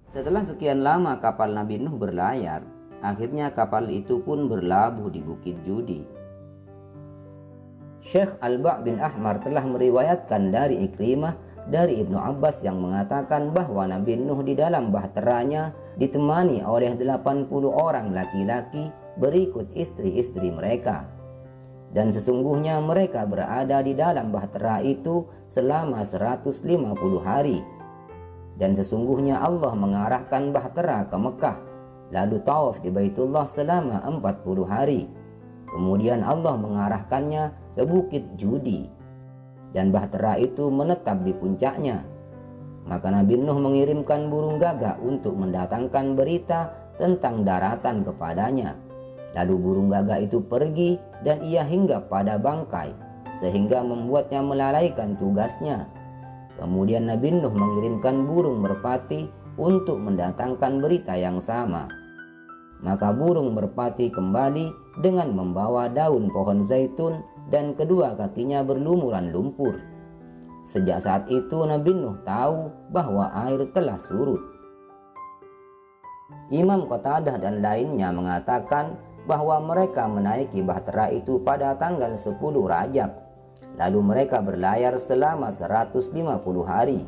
Setelah sekian lama kapal Nabi Nuh berlayar, akhirnya kapal itu pun berlabuh di Bukit Judi. Syekh Al-Ba' bin Ahmar telah meriwayatkan dari Ikrimah dari Ibnu Abbas yang mengatakan bahwa Nabi Nuh di dalam bahteranya ditemani oleh 80 orang laki-laki berikut istri-istri mereka. Dan sesungguhnya mereka berada di dalam bahtera itu selama 150 hari. Dan sesungguhnya Allah mengarahkan bahtera ke Mekah, lalu tawaf di Baitullah selama 40 hari. Kemudian Allah mengarahkannya ke Bukit Judi, dan bahtera itu menetap di puncaknya. Maka Nabi Nuh mengirimkan burung gagak untuk mendatangkan berita tentang daratan kepadanya. Lalu burung gagak itu pergi dan ia hinggap pada bangkai, sehingga membuatnya melalaikan tugasnya. Kemudian Nabi Nuh mengirimkan burung merpati untuk mendatangkan berita yang sama. Maka burung merpati kembali dengan membawa daun pohon zaitun dan kedua kakinya berlumuran lumpur. Sejak saat itu Nabi Nuh tahu bahwa air telah surut. Imam Qatadah dan lainnya mengatakan bahwa mereka menaiki bahtera itu pada tanggal 10 Rajab. Lalu mereka berlayar selama 150 hari.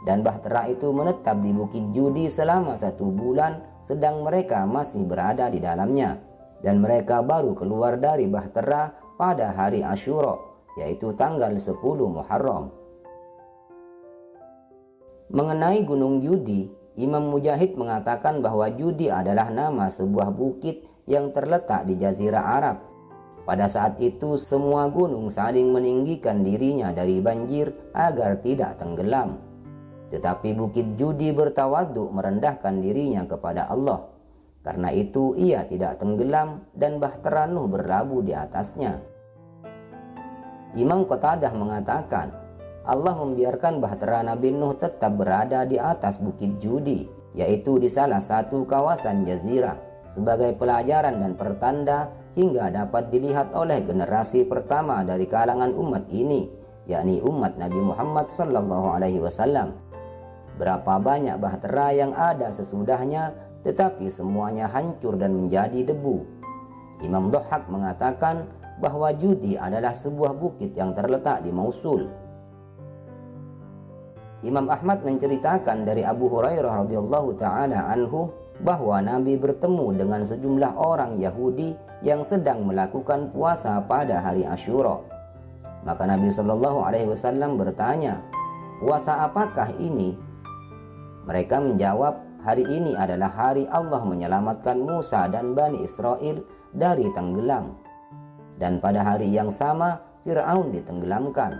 Dan bahtera itu menetap di Bukit Judi selama 1 bulan, sedang mereka masih berada di dalamnya. Dan mereka baru keluar dari bahtera pada hari Asyura, yaitu tanggal 10 Muharram. Mengenai Gunung Judi, Imam Mujahid mengatakan bahwa Judi adalah nama sebuah bukit yang terletak di Jazirah Arab. Pada saat itu semua gunung saling meninggikan dirinya dari banjir agar tidak tenggelam. Tetapi Bukit Judi bertawaduk merendahkan dirinya kepada Allah. Karena itu ia tidak tenggelam dan bahtera Nuh berlabuh di atasnya. Imam Qatadah mengatakan, Allah membiarkan bahtera Nabi Nuh tetap berada di atas Bukit Judi, yaitu di salah satu kawasan jazirah, sebagai pelajaran dan pertanda hingga dapat dilihat oleh generasi pertama dari kalangan umat ini, yakni umat Nabi Muhammad SAW. Berapa banyak bahtera yang ada sesudahnya, tetapi semuanya hancur dan menjadi debu. Imam Dhahhak mengatakan bahwa Judi adalah sebuah bukit yang terletak di Mosul. Imam Ahmad menceritakan dari Abu Hurairah radhiyallahu taala anhu bahwa Nabi bertemu dengan sejumlah orang Yahudi yang sedang melakukan puasa pada hari Asyura. Maka Nabi SAW bertanya, "Puasa apakah ini?" Mereka menjawab, "Hari ini adalah hari Allah menyelamatkan Musa dan Bani Israel dari tenggelam. Dan pada hari yang sama Fir'aun ditenggelamkan.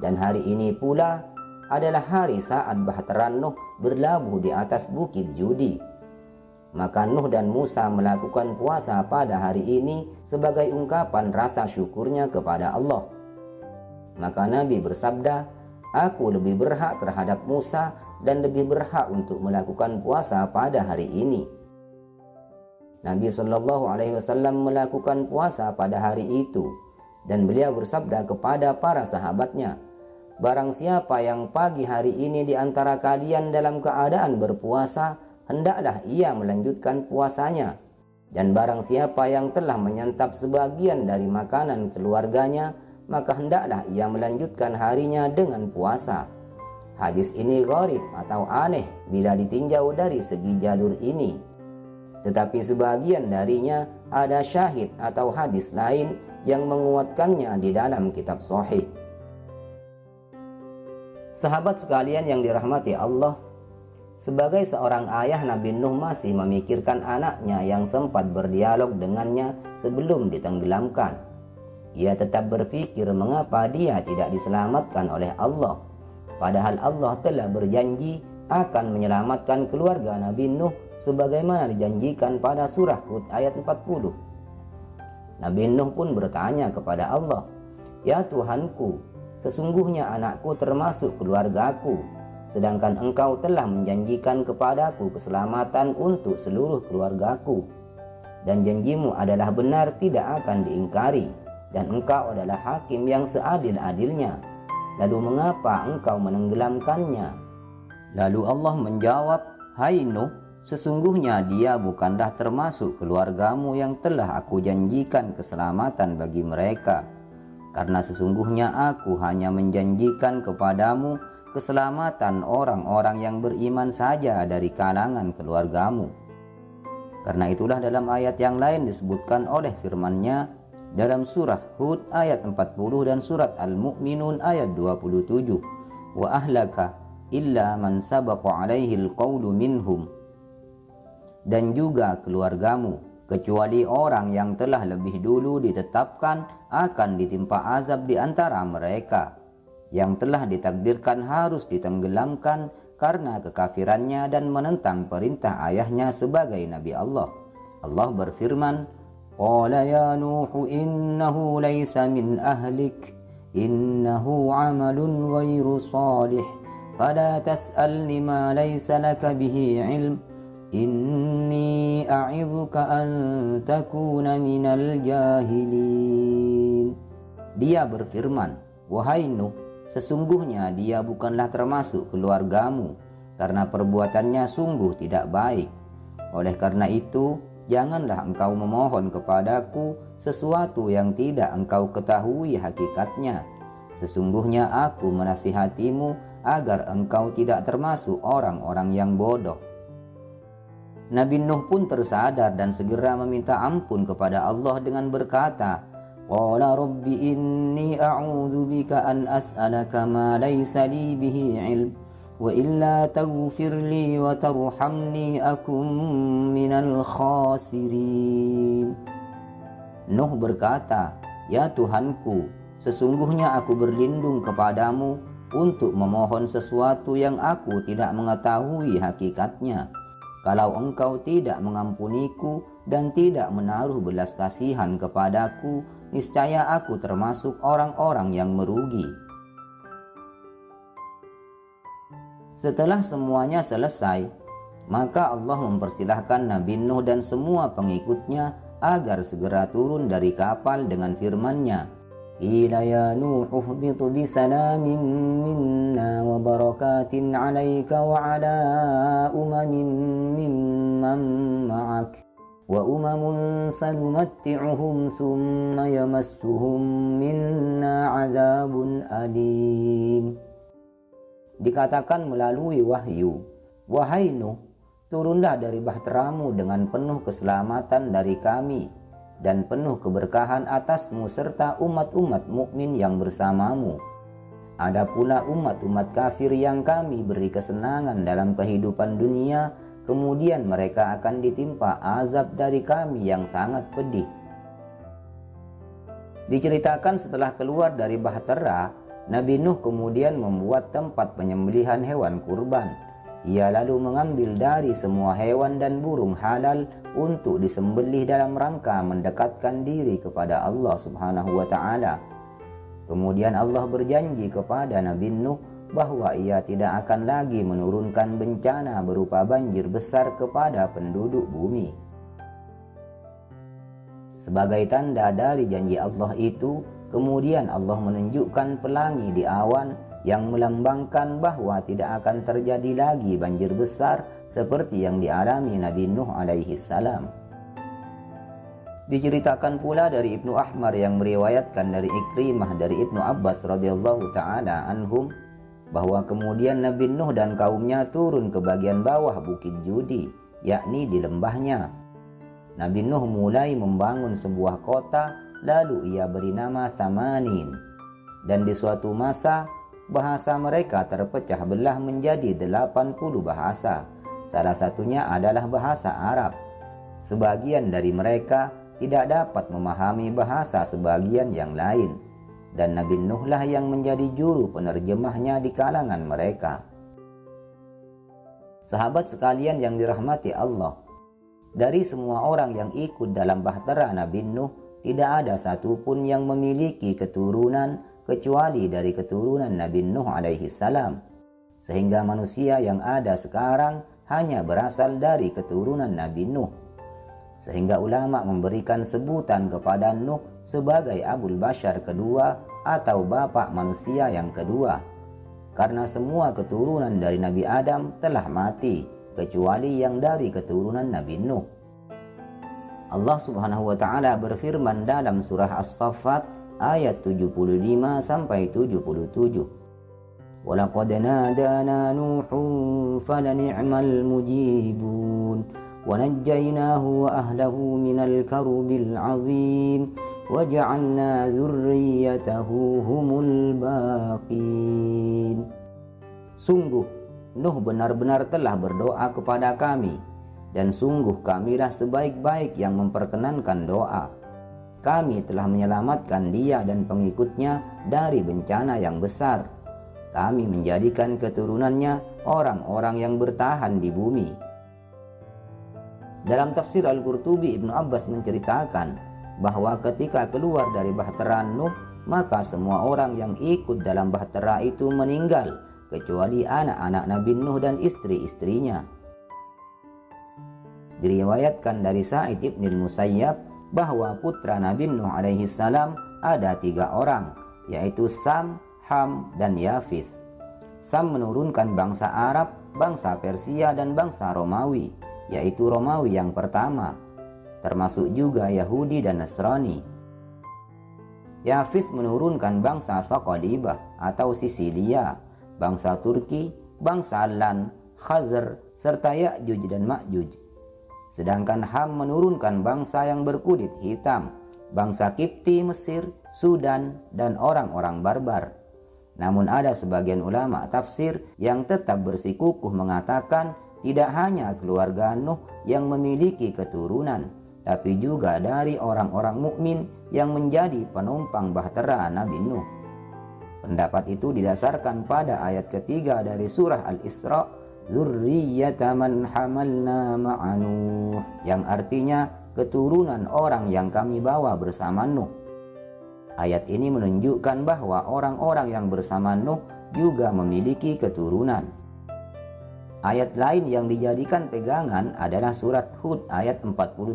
Dan hari ini pula adalah hari saat bahtera Nuh berlabuh di atas Bukit Judi. Maka Nuh dan Musa melakukan puasa pada hari ini sebagai ungkapan rasa syukurnya kepada Allah." Maka Nabi bersabda, "Aku lebih berhak terhadap Musa dan lebih berhak untuk melakukan puasa pada hari ini." Nabi SAW melakukan puasa pada hari itu, dan beliau bersabda kepada para sahabatnya, "Barang siapa yang pagi hari ini di antara kalian dalam keadaan berpuasa, hendaklah ia melanjutkan puasanya. Dan barang siapa yang telah menyantap sebagian dari makanan keluarganya, maka hendaklah ia melanjutkan harinya dengan puasa." Hadis ini gharib atau aneh bila ditinjau dari segi jalur ini. Tetapi sebagian darinya ada syahid atau hadis lain yang menguatkannya di dalam kitab Sahih. Sahabat sekalian yang dirahmati Allah, sebagai seorang ayah, Nabi Nuh masih memikirkan anaknya yang sempat berdialog dengannya sebelum ditenggelamkan. Ia tetap berpikir mengapa dia tidak diselamatkan oleh Allah, padahal Allah telah berjanji akan menyelamatkan keluarga Nabi Nuh sebagaimana dijanjikan pada surah Hud ayat 40. Nabi Nuh pun bertanya kepada Allah, "Ya Tuhanku, sesungguhnya anakku termasuk keluargaku, sedangkan Engkau telah menjanjikan kepadaku keselamatan untuk seluruh keluargaku. Dan janjimu adalah benar, tidak akan diingkari, dan Engkau adalah hakim yang seadil-adilnya. Lalu mengapa Engkau menenggelamkannya?" Lalu Allah menjawab, Hai Nuh, sesungguhnya dia bukanlah termasuk keluargamu yang telah aku janjikan keselamatan bagi mereka. Karena sesungguhnya aku hanya menjanjikan kepadamu keselamatan orang-orang yang beriman saja dari kalangan keluargamu. Karena itulah dalam ayat yang lain disebutkan oleh firman-Nya dalam surah Hud ayat 40 dan surat Al-Mu'minun ayat 27. Wa ahlaka illa man sabaqa alaihi al-qawlu minhum. Dan juga keluargamu, kecuali orang yang telah lebih dulu ditetapkan akan ditimpa azab di antara mereka, yang telah ditakdirkan harus ditenggelamkan karena kekafirannya dan menentang perintah ayahnya sebagai Nabi Allah. Allah berfirman, Qala ya Nuhu innahu laysa min ahlik, innahu amalun ghairu salih, fala tas'alni ma laysa laka bihi ilm, inni a'idhuka an takuna minal jahilin. Dia berfirman, wahai Nuh, sesungguhnya dia bukanlah termasuk keluargamu, karena perbuatannya sungguh tidak baik. Oleh karena itu, janganlah engkau memohon kepadaku sesuatu yang tidak engkau ketahui hakikatnya. Sesungguhnya aku menasihatimu agar engkau tidak termasuk orang-orang yang bodoh. Nabi Nuh pun tersadar dan segera meminta ampun kepada Allah dengan berkata, Qala rabbi inni a'udzu bika an as'alaka ma laysa li bihi ilm, wa illa taghfir li wa tarhamni akum minal khasirin. Nuh berkata, ya Tuhanku, sesungguhnya aku berlindung kepadamu untuk memohon sesuatu yang aku tidak mengetahui hakikatnya. Kalau engkau tidak mengampuniku dan tidak menaruh belas kasihan kepadaku, niscaya aku termasuk orang-orang yang merugi. Setelah semuanya selesai, maka Allah mempersilahkan Nabi Nuh dan semua pengikutnya agar segera turun dari kapal dengan firman-Nya, Qila ya Nuh uhbitu bisalamin minna wa barakatin alaika wa ala umamin mimman ma'ak wa umamun sanumatti'uhum thumma yamassuhum minna azabun alim. Dikatakan melalui wahyu, wahai Nuh, turunlah dari bahteramu dengan penuh keselamatan dari kami dan penuh keberkahan atasmu serta umat-umat mukmin yang bersamamu. Ada pula umat-umat kafir yang kami beri kesenangan dalam kehidupan dunia, kemudian mereka akan ditimpa azab dari kami yang sangat pedih. Diceritakan setelah keluar dari bahtera, Nabi Nuh kemudian membuat tempat penyembelihan hewan kurban. Ia lalu mengambil dari semua hewan dan burung halal untuk disembelih dalam rangka mendekatkan diri kepada Allah Subhanahu wa Ta'ala. Kemudian Allah berjanji kepada Nabi Nuh bahwa ia tidak akan lagi menurunkan bencana berupa banjir besar kepada penduduk bumi. Sebagai tanda dari janji Allah itu, kemudian Allah menunjukkan pelangi di awan yang melambangkan bahwa tidak akan terjadi lagi banjir besar seperti yang dialami Nabi Nuh alaihi salam. Diceritakan pula dari Ibnu Ahmar yang meriwayatkan dari Ikrimah dari Ibnu Abbas radhiyallahu taala anhum bahwa kemudian Nabi Nuh dan kaumnya turun ke bagian bawah bukit Judi, yakni di lembahnya. Nabi Nuh mulai membangun sebuah kota, lalu ia beri nama Thamanin. Dan di suatu masa, bahasa mereka terpecah belah menjadi 80 bahasa. Salah satunya adalah bahasa Arab. Sebagian dari mereka tidak dapat memahami bahasa sebagian yang lain, dan Nabi Nuhlah yang menjadi juru penerjemahnya di kalangan mereka. Sahabat sekalian yang dirahmati Allah, dari semua orang yang ikut dalam bahtera Nabi Nuh, tidak ada satupun yang memiliki keturunan kecuali dari keturunan Nabi Nuh alaihi salam, sehingga manusia yang ada sekarang hanya berasal dari keturunan Nabi Nuh. Sehingga ulama memberikan sebutan kepada Nuh sebagai Abul Bashar kedua atau bapak manusia yang kedua, karena semua keturunan dari Nabi Adam telah mati, kecuali yang dari keturunan Nabi Nuh. Allah Subhanahu wa taala berfirman dalam surah As-Saffat ayat 75 sampai 77. Walaqad nadana Nuhun falani'mal mujibun wa najjaynahu wa ahlahu minal karbil 'azim wa ja'alna dzurriyyatahu humul baqin. Sungguh Nuh benar-benar telah berdoa kepada kami, dan sungguh kamilah sebaik-baik yang memperkenankan doa. Kami telah menyelamatkan dia dan pengikutnya dari bencana yang besar. Kami menjadikan keturunannya orang-orang yang bertahan di bumi. Dalam tafsir Al-Qurtubi, Ibnu Abbas menceritakan bahwa ketika keluar dari bahtera Nuh, maka semua orang yang ikut dalam bahtera itu meninggal, kecuali anak-anak Nabi Nuh dan istri-istrinya. Diriwayatkan dari Sa'id ibn Musayyab bahwa putra Nabi Nuh alaihi salam ada 3 orang, yaitu Sam, Ham, dan Yafith. Sam menurunkan bangsa Arab, bangsa Persia, dan bangsa Romawi, yaitu Romawi yang pertama, termasuk juga Yahudi dan Nasrani. Yafith menurunkan bangsa Saqalibah atau Sisilia, bangsa Turki, bangsa Lan, Khazar, serta Ya'juj dan Ma'juj. Sedangkan Ham menurunkan bangsa yang berkulit hitam, bangsa Kipti Mesir, Sudan, dan orang-orang barbar. Namun ada sebagian ulama tafsir yang tetap bersikukuh mengatakan tidak hanya keluarga Nuh yang memiliki keturunan, tapi juga dari orang-orang mukmin yang menjadi penumpang bahtera Nabi Nuh. Pendapat itu didasarkan pada ayat ketiga dari surah Al-Isra, Dzurriyyata man hamalna ma'a Nuh, yang artinya keturunan orang yang kami bawa bersama Nuh. Ayat ini menunjukkan bahwa orang-orang yang bersama Nuh juga memiliki keturunan. Ayat lain yang dijadikan pegangan adalah surat Hud ayat 48.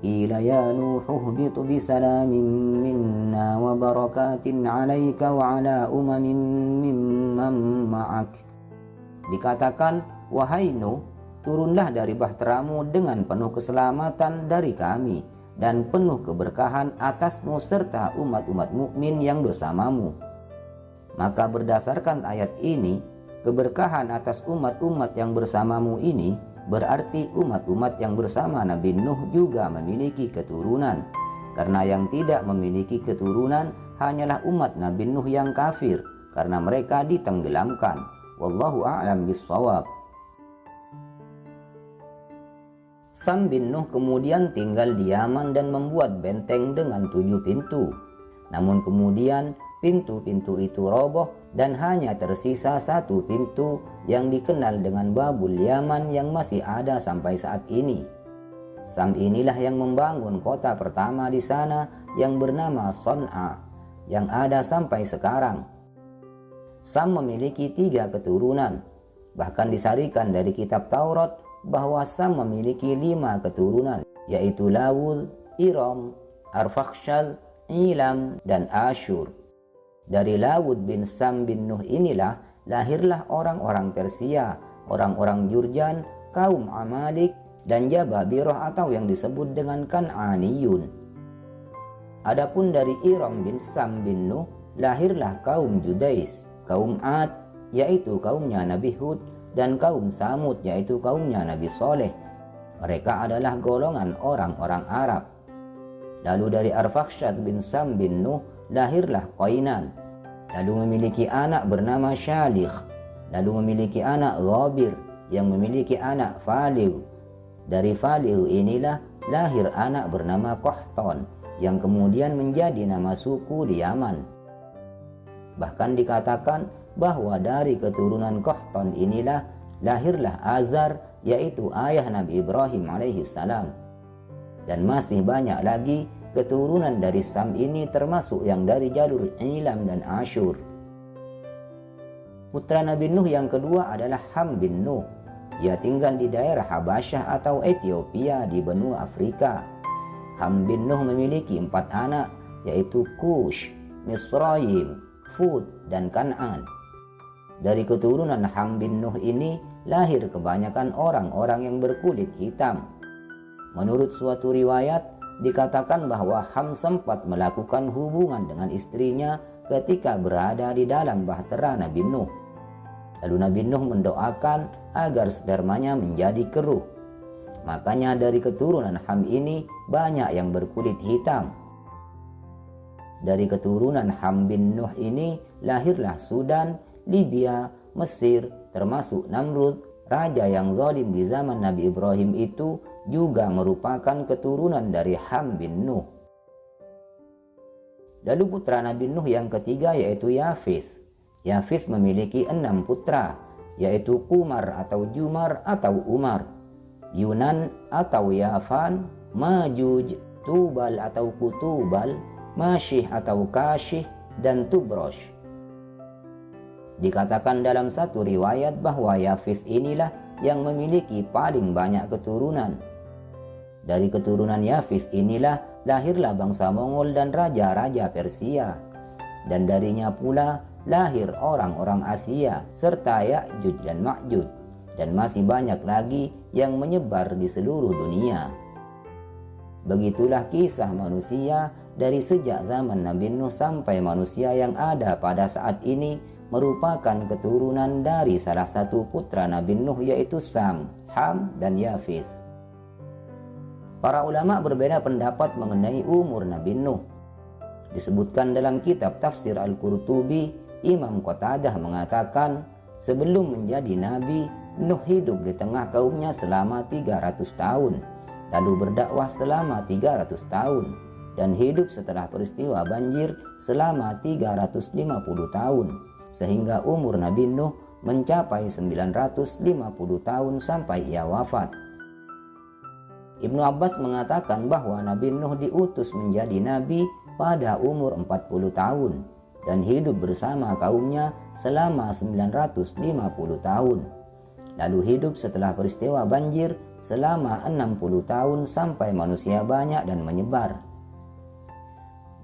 Qila ya Nuhu ihbitu bisalamin minna wa barakatin 'alaika wa 'ala umamin mimman ma'ak. Dikatakan, wahai Nuh, turunlah dari bahteramu dengan penuh keselamatan dari kami dan penuh keberkahan atasmu serta umat-umat mukmin yang bersamamu. Maka berdasarkan ayat ini, keberkahan atas umat-umat yang bersamamu ini berarti umat-umat yang bersama Nabi Nuh juga memiliki keturunan, karena yang tidak memiliki keturunan hanyalah umat Nabi Nuh yang kafir karena mereka ditenggelamkan. Wallahu a'lam bishawab. Sam bin Nuh kemudian tinggal di Yaman dan membuat benteng dengan 7 pintu. Namun kemudian pintu-pintu itu roboh dan hanya tersisa 1 pintu yang dikenal dengan Babul Yaman yang masih ada sampai saat ini. Sam inilah yang membangun kota pertama di sana yang bernama Son'a, yang ada sampai sekarang. Sam memiliki 3 keturunan. Bahkan disarikan dari kitab Taurat bahwa Sam memiliki 5 keturunan, yaitu Lawud, Iram, Arfakhshad, Ilam, dan Ashur. Dari Lawud bin Sam bin Nuh inilah lahirlah orang-orang Persia, orang-orang Jurjan, kaum Amalik, dan Jababiroh atau yang disebut dengan Kan'aniyun. Adapun dari Iram bin Sam bin Nuh lahirlah kaum Judais, kaum Ad, yaitu kaumnya Nabi Hud, dan kaum Samud, yaitu kaumnya Nabi Soleh. Mereka adalah golongan orang-orang Arab. Lalu dari Arfakhshad bin Sam bin Nuh lahirlah Qainan, lalu memiliki anak bernama Shalikh, lalu memiliki anak Ghabir yang memiliki anak Falih. Dari Falih inilah lahir anak bernama Qahtan yang kemudian menjadi nama suku di Yaman. Bahkan dikatakan bahwa dari keturunan Qahtan inilah lahirlah Azar, yaitu ayah Nabi Ibrahim alaihissalam. Dan masih banyak lagi keturunan dari Sam ini, termasuk yang dari jalur Ilam dan Ashur. Putra Nabi Nuh yang kedua adalah Ham bin Nuh. Ia tinggal di daerah Habasyah atau Ethiopia di benua Afrika. Ham bin Nuh memiliki 4 anak, yaitu Kush, Misraim, Fud, dan Kan'an. Dari keturunan Ham bin Nuh ini lahir kebanyakan orang-orang yang berkulit hitam. Menurut suatu riwayat, dikatakan bahwa Ham sempat melakukan hubungan dengan istrinya ketika berada di dalam bahtera Nabi Nuh. Lalu Nabi Nuh mendoakan agar spermanya menjadi keruh. Makanya dari keturunan Ham ini banyak yang berkulit hitam. Dari keturunan Ham bin Nuh ini lahirlah Sudan, Libya, Mesir, termasuk Namrud, raja yang zalim di zaman Nabi Ibrahim itu juga merupakan keturunan dari Ham bin Nuh. Lalu putra Nabi Nuh yang ketiga yaitu Yafith. Yafith memiliki 6 putra, yaitu Kumar atau Jumar atau Umar, Yunan atau Yafan, Majuj, Tubal atau Kutubal, Masyih atau Kasyih, dan Tubrosh. Dikatakan dalam satu riwayat bahwa Yafith inilah yang memiliki paling banyak keturunan. Dari keturunan Yafith inilah lahirlah bangsa Mongol dan raja-raja Persia. Dan darinya pula lahir orang-orang Asia serta Ya'juj dan Ma'juj. Dan masih banyak lagi yang menyebar di seluruh dunia. Begitulah kisah manusia dari sejak zaman Nabi Nuh sampai manusia yang ada pada saat ini merupakan keturunan dari salah satu putra Nabi Nuh yaitu Sam, Ham, dan Yafith. Para ulama berbeda pendapat mengenai umur Nabi Nuh. Disebutkan dalam kitab tafsir Al-Qurtubi, Imam Qatadah mengatakan sebelum menjadi nabi, Nuh hidup di tengah kaumnya selama 300 tahun, lalu berdakwah selama 300 tahun, dan hidup setelah peristiwa banjir selama 350 tahun, sehingga umur Nabi Nuh mencapai 950 tahun sampai ia wafat. Ibnu Abbas mengatakan bahwa Nabi Nuh diutus menjadi nabi pada umur 40 tahun dan hidup bersama kaumnya selama 950 tahun. Lalu hidup setelah peristiwa banjir selama 60 tahun sampai manusia banyak dan menyebar.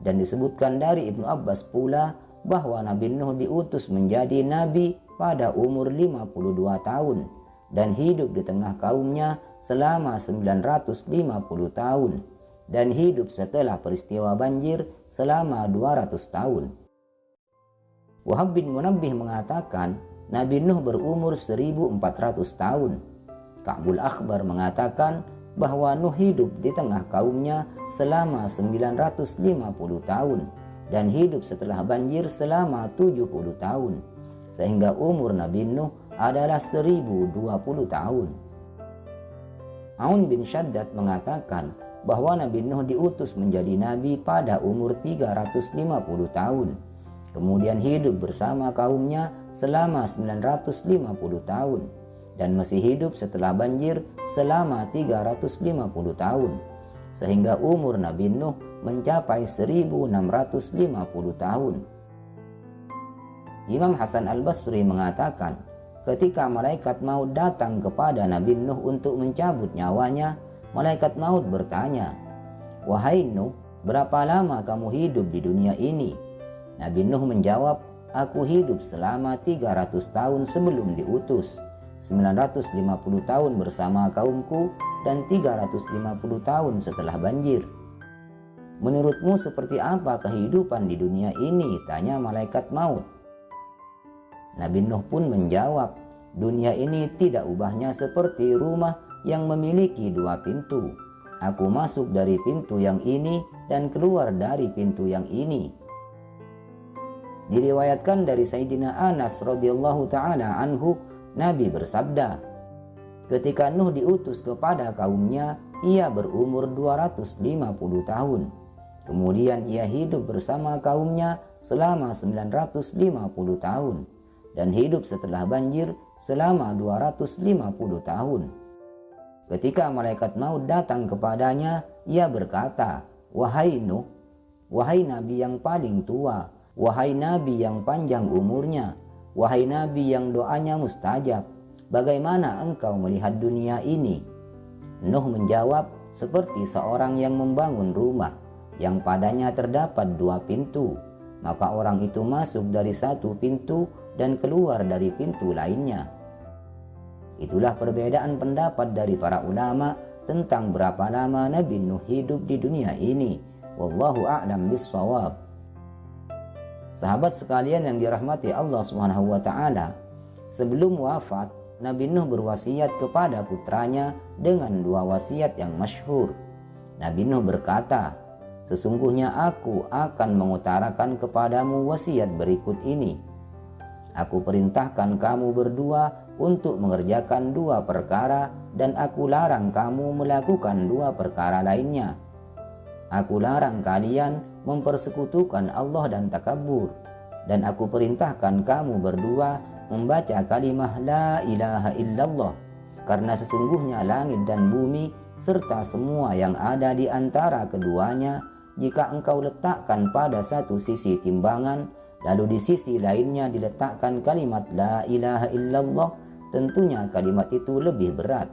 Dan disebutkan dari Ibnu Abbas pula bahwa Nabi Nuh diutus menjadi nabi pada umur 52 tahun dan hidup di tengah kaumnya selama 950 tahun dan hidup setelah peristiwa banjir selama 200 tahun. Wahab bin Munabbih mengatakan Nabi Nuh berumur 1400 tahun. Ka'bul Akhbar mengatakan bahwa Nuh hidup di tengah kaumnya selama 950 tahun dan hidup setelah banjir selama 70 tahun, sehingga umur Nabi Nuh adalah 1020 tahun. Aun bin Shaddad mengatakan bahwa Nabi Nuh diutus menjadi nabi pada umur 350 tahun. Kemudian hidup bersama kaumnya selama 950 tahun dan masih hidup setelah banjir selama 350 tahun, sehingga umur Nabi Nuh mencapai 1650 tahun. Imam Hasan al-Basri mengatakan, ketika malaikat maut datang kepada Nabi Nuh untuk mencabut nyawanya, malaikat maut bertanya, "Wahai Nuh, berapa lama kamu hidup di dunia ini?" Nabi Nuh menjawab, "Aku hidup selama 300 tahun sebelum diutus, 950 tahun bersama kaumku, dan 350 tahun setelah banjir." "Menurutmu seperti apa kehidupan di dunia ini?" tanya malaikat maut. Nabi Nuh pun menjawab, "Dunia ini tidak ubahnya seperti rumah yang memiliki 2 pintu. Aku masuk dari pintu yang ini dan keluar dari pintu yang ini." Diriwayatkan dari Sayyidina Anas radhiyallahu taala anhu, Nabi bersabda, ketika Nuh diutus kepada kaumnya, ia berumur 250 tahun. Kemudian ia hidup bersama kaumnya selama 950 tahun dan hidup setelah banjir selama 250 tahun. Ketika malaikat maut datang kepadanya, ia berkata, "Wahai Nuh, wahai Nabi yang paling tua, wahai Nabi yang panjang umurnya, wahai Nabi yang doanya mustajab, bagaimana engkau melihat dunia ini?" Nuh menjawab, "Seperti seorang yang membangun rumah, yang padanya terdapat 2 pintu. Maka orang itu masuk dari satu pintu dan keluar dari pintu lainnya." Itulah perbedaan pendapat dari para ulama tentang berapa lama Nabi Nuh hidup di dunia ini. Wallahu a'lam bissawab. Sahabat sekalian yang dirahmati Allah Subhanahu wa taala, sebelum wafat Nabi Nuh berwasiat kepada putranya dengan dua wasiat yang masyhur. Nabi Nuh berkata, "Sesungguhnya aku akan mengutarakan kepadamu wasiat berikut ini. Aku perintahkan kamu berdua untuk mengerjakan dua perkara dan aku larang kamu melakukan dua perkara lainnya. Aku larang kalian mempersekutukan Allah dan takabur, dan aku perintahkan kamu berdua membaca kalimah la ilaha illallah, karena sesungguhnya langit dan bumi serta semua yang ada di antara keduanya, jika engkau letakkan pada satu sisi timbangan, lalu di sisi lainnya diletakkan kalimat la ilaha illallah, tentunya kalimat itu lebih berat.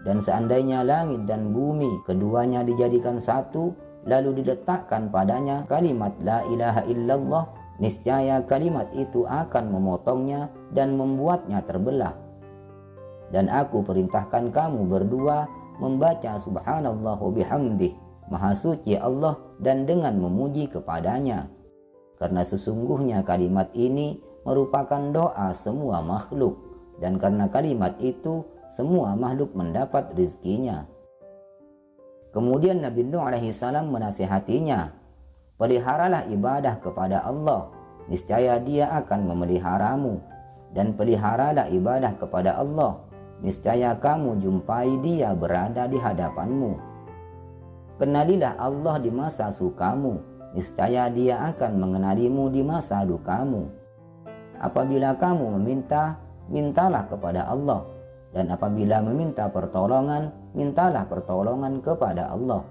Dan seandainya langit dan bumi keduanya dijadikan satu, lalu diletakkan padanya kalimat la ilaha illallah, niscaya kalimat itu akan memotongnya dan membuatnya terbelah. Dan aku perintahkan kamu berdua membaca subhanallah wa bihamdih, maha suci Allah, dan dengan memuji kepadanya. Karena sesungguhnya kalimat ini merupakan doa semua makhluk, dan karena kalimat itu semua makhluk mendapat rizkinya." Kemudian Nabi Nuh alaihi salam menasihatinya, "Peliharalah ibadah kepada Allah, niscaya Dia akan memeliharamu, dan peliharalah ibadah kepada Allah, niscaya kamu jumpai Dia berada di hadapanmu. Kenalilah Allah di masa sukamu, niscaya Dia akan mengenalimu di masa dukamu. Apabila kamu meminta, mintalah kepada Allah, dan apabila meminta pertolongan, mintalah pertolongan kepada Allah.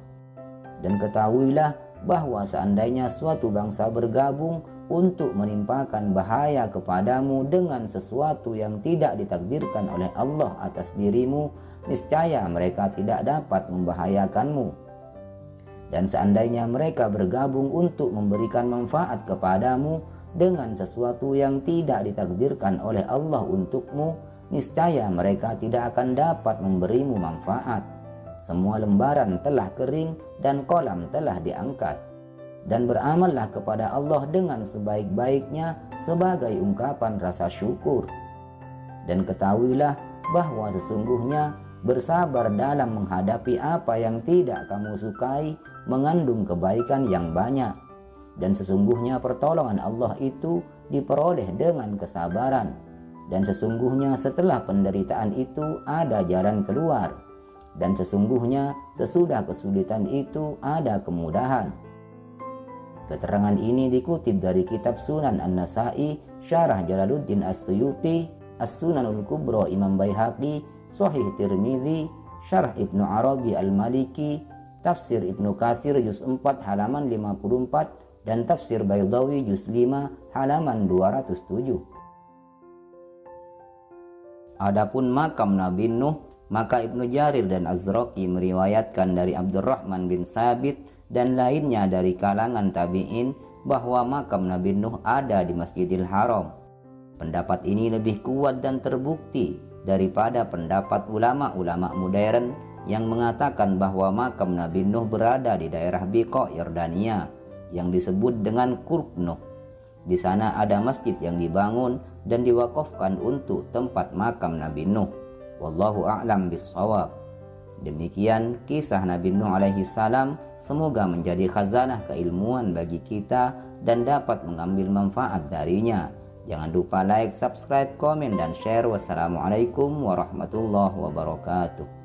Dan ketahuilah bahwa seandainya suatu bangsa bergabung untuk menimpakan bahaya kepadamu dengan sesuatu yang tidak ditakdirkan oleh Allah atas dirimu, niscaya mereka tidak dapat membahayakanmu. Dan seandainya mereka bergabung untuk memberikan manfaat kepadamu dengan sesuatu yang tidak ditakdirkan oleh Allah untukmu, niscaya mereka tidak akan dapat memberimu manfaat. Semua lembaran telah kering dan kolam telah diangkat. Dan beramallah kepada Allah dengan sebaik-baiknya sebagai ungkapan rasa syukur. Dan ketahuilah bahwa sesungguhnya bersabar dalam menghadapi apa yang tidak kamu sukai mengandung kebaikan yang banyak. Dan sesungguhnya pertolongan Allah itu diperoleh dengan kesabaran. Dan sesungguhnya setelah penderitaan itu ada jalan keluar. Dan sesungguhnya sesudah kesulitan itu ada kemudahan. Keterangan ini dikutip dari kitab Sunan An-Nasa'i, Syarah Jalaluddin As-Suyuti, As-Sunanul Kubra Imam Baihaqi, Sahih Tirmidzi, Syarah Ibnu Arabi Al-Maliki, Tafsir Ibnu Katsir juz 4 halaman 54, dan Tafsir Baydawi juz 5 halaman 207. Adapun makam Nabi Nuh, maka Ibnu Jarir dan Az-Zuraqi meriwayatkan dari Abdurrahman bin Sabit dan lainnya dari kalangan tabi'in bahwa makam Nabi Nuh ada di Masjidil Haram. Pendapat ini lebih kuat dan terbukti daripada pendapat ulama-ulama modern yang mengatakan bahwa makam Nabi Nuh berada di daerah Biqa, Yordania, yang disebut dengan Qurb Nuh. Di sana ada masjid yang dibangun dan diwakafkan untuk tempat makam Nabi Nuh. Wallahu a'lam bissawab. Demikian kisah Nabi Nuh alaihi salam, semoga menjadi khazanah keilmuan bagi kita dan dapat mengambil manfaat darinya. Jangan lupa like, subscribe, komen, dan share. Wassalamualaikum warahmatullahi wabarakatuh.